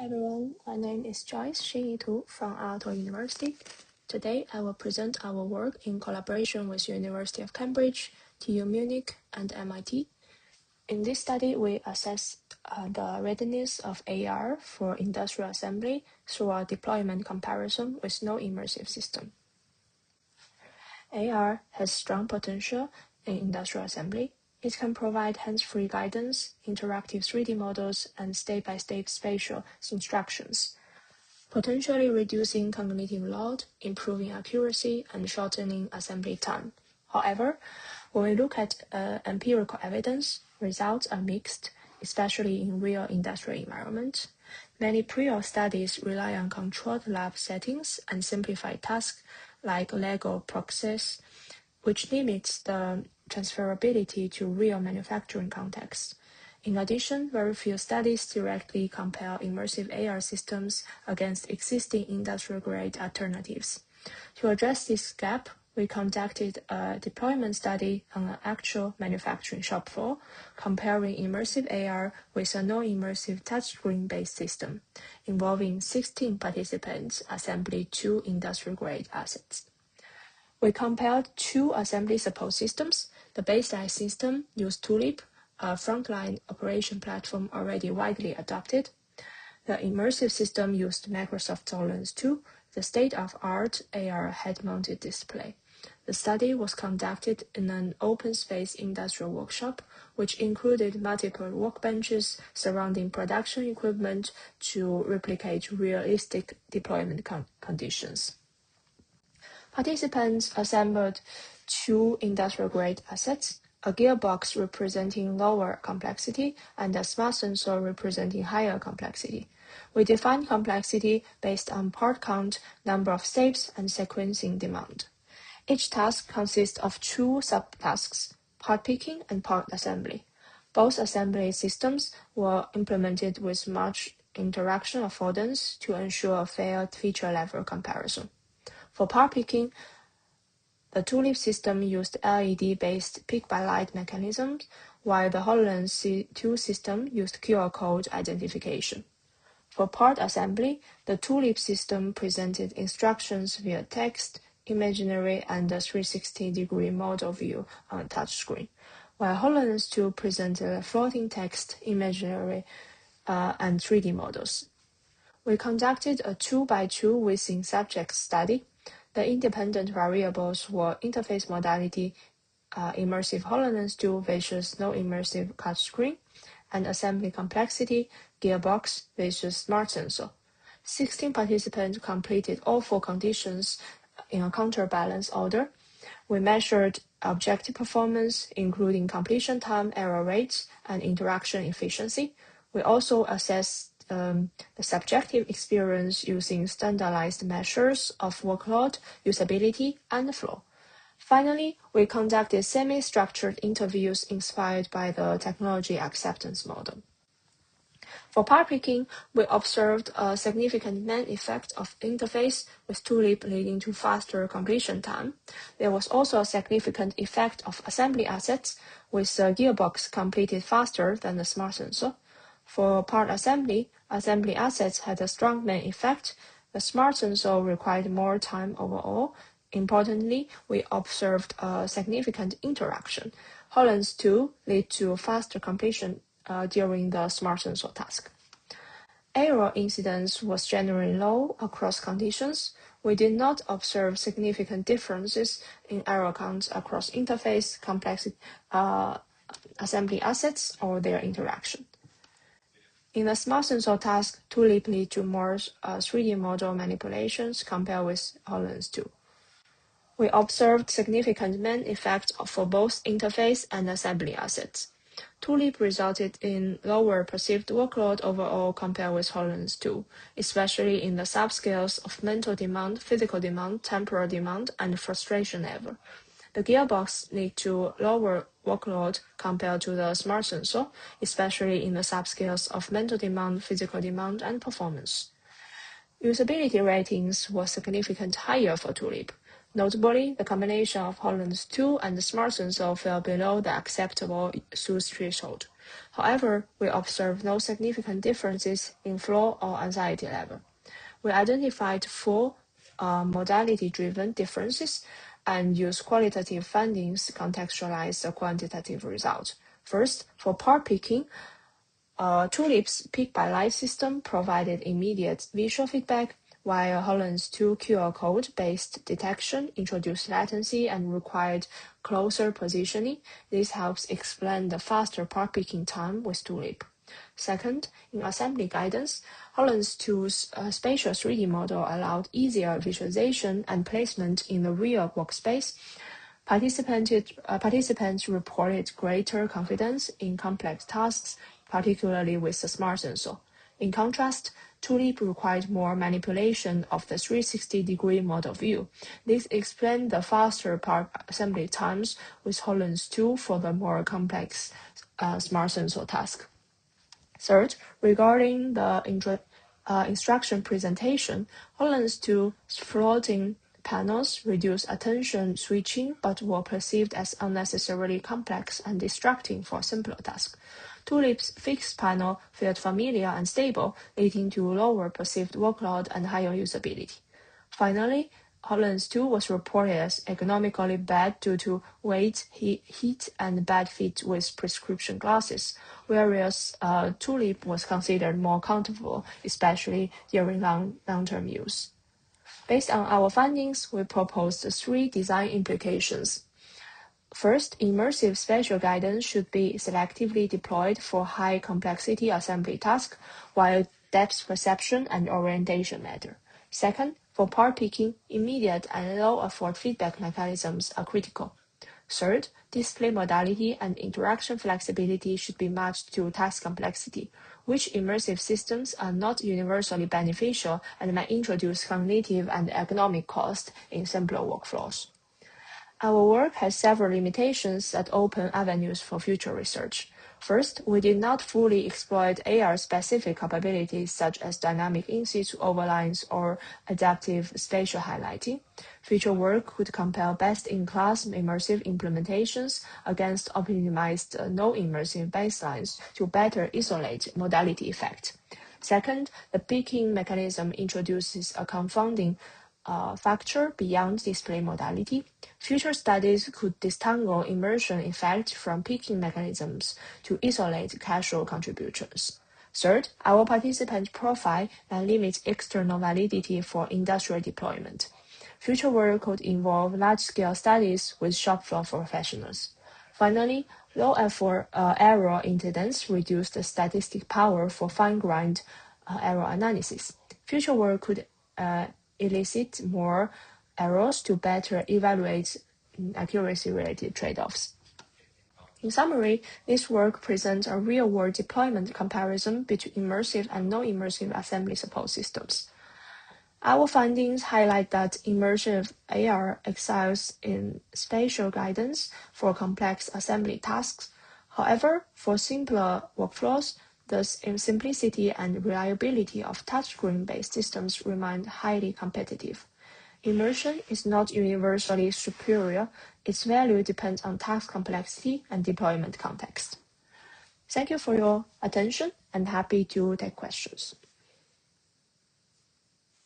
Hi everyone, my name is Joyce Xinyi from Aalto University. Today I will present our work in collaboration with University of Cambridge, TU Munich, and MIT. In this study, we assessed the readiness of AR for industrial assembly through a deployment comparison with non-immersive system. AR has strong potential in industrial assembly. It can provide hands-free guidance, interactive 3D models, and step-by-step spatial instructions, potentially reducing cognitive load, improving accuracy, and shortening assembly time. However, when we look at empirical evidence, results are mixed, especially in real industrial environments. Many prior studies rely on controlled lab settings and simplified tasks like Lego process, which limits the transferability to real manufacturing contexts. In addition, very few studies directly compare immersive AR systems against existing industrial-grade alternatives. To address this gap, we conducted a deployment study on an actual manufacturing shop floor, comparing immersive AR with a non-immersive touchscreen-based system, involving 16 participants assembling 2 industrial-grade assets. We compared 2 assembly support systems. The baseline system used Tulip, a frontline operation platform already widely adopted. The immersive system used Microsoft HoloLens 2, the state-of-art AR head-mounted display. The study was conducted in an open-space industrial workshop, which included multiple workbenches surrounding production equipment to replicate realistic deployment conditions. Participants assembled 2 industrial-grade assets, a gearbox representing lower complexity and a smart sensor representing higher complexity. We defined complexity based on part count, number of steps, and sequencing demand. Each task consists of 2 subtasks, part picking and part assembly. Both assembly systems were implemented with much interaction affordance to ensure a fair feature-level comparison. For part picking, the Tulip system used LED-based pick-by-light mechanisms, while the HoloLens 2 system used QR code identification. For part assembly, the Tulip system presented instructions via text, imaginary, and a 360-degree model view on a touchscreen, while HoloLens 2 presented floating text, imaginary, and 3D models. We conducted a 2x2 within subject study. The independent variables were interface modality, immersive HoloLens 2 versus non-immersive touchscreen, and assembly complexity, gearbox versus smart sensor. 16 participants completed all 4 conditions in a counterbalance order. We measured objective performance, including completion time, error rates, and interaction efficiency. We also assessed the subjective experience using standardized measures of workload, usability, and flow. Finally, we conducted semi-structured interviews inspired by the technology acceptance model. For part picking, we observed a significant main effect of interface with Tulip leading to faster completion time. There was also a significant effect of assembly assets, with the gearbox completed faster than the smart sensor. For part assembly assets had a strong main effect. The smart sensor required more time overall. Importantly, we observed a significant interaction. HoloLens 2 led to faster completion during the smart sensor task. Error incidence was generally low across conditions. We did not observe significant differences in error counts across interface, complexity, assembly assets, or their interaction. In the smart sensor task, Tulip led to more 3D model manipulations compared with HoloLens 2. We observed significant main effects for both interface and assembly assets. Tulip resulted in lower perceived workload overall compared with HoloLens 2, especially in the subscales of mental demand, physical demand, temporal demand, and frustration level. The gearbox led to lower workload compared to the smart sensor, especially in the subscales of mental demand, physical demand, and performance. Usability ratings were significantly higher for Tulip. Notably, the combination of HoloLens 2 and the smart sensor fell below the acceptable use threshold. However, we observe no significant differences in flow or anxiety level. We identified four modality-driven differences and use qualitative findings to contextualize the quantitative result. First, for part picking, Tulip's pick-by-light system provided immediate visual feedback, while Holland's 2 QR code-based detection introduced latency and required closer positioning. This helps explain the faster part picking time with Tulip. Second, in assembly guidance, Holland's 2's spatial 3D model allowed easier visualization and placement in the real workspace. Participants reported greater confidence in complex tasks, particularly with the smart sensor. In contrast, Tulip required more manipulation of the 360-degree model view. This explained the faster part assembly times with Holland's 2 for the more complex smart sensor task. Third, regarding the instruction presentation, Holland's 2 floating panels reduced attention switching but were perceived as unnecessarily complex and distracting for simpler tasks. Tulip's fixed panel felt familiar and stable, leading to lower perceived workload and higher usability. Finally, Holland's 2 was reported as economically bad due to weight, heat, and bad fit with prescription glasses, whereas Tulip was considered more comfortable, especially during long-term use. Based on our findings, we proposed 3 design implications. First, immersive spatial guidance should be selectively deployed for high-complexity assembly tasks, while depth perception and orientation matter. Second, for part picking, immediate and low-effort feedback mechanisms are critical. Third, display modality and interaction flexibility should be matched to task complexity, which immersive systems are not universally beneficial and may introduce cognitive and economic costs in simpler workflows. Our work has several limitations that open avenues for future research. First, we did not fully exploit AR-specific capabilities such as dynamic in-situ overlines or adaptive spatial highlighting. Future work could compare best-in-class immersive implementations against optimized no-immersive baselines to better isolate modality effect. Second, the picking mechanism introduces a confounding factor beyond display modality. Future studies could disentangle immersion effect from picking mechanisms to isolate casual contributions. Third, our participant profile may limit external validity for industrial deployment. Future work could involve large-scale studies with shop floor professionals. Finally, low-effort error incidence reduced the statistic power for fine-grained error analysis. Future work could elicit more errors to better evaluate accuracy-related trade-offs. In summary, this work presents a real-world deployment comparison between immersive and non-immersive assembly support systems. Our findings highlight that immersive AR excels in spatial guidance for complex assembly tasks. However, for simpler workflows, the simplicity and reliability of touchscreen-based systems remain highly competitive. Immersion is not universally superior. Its value depends on task complexity and deployment context. Thank you for your attention and happy to take questions.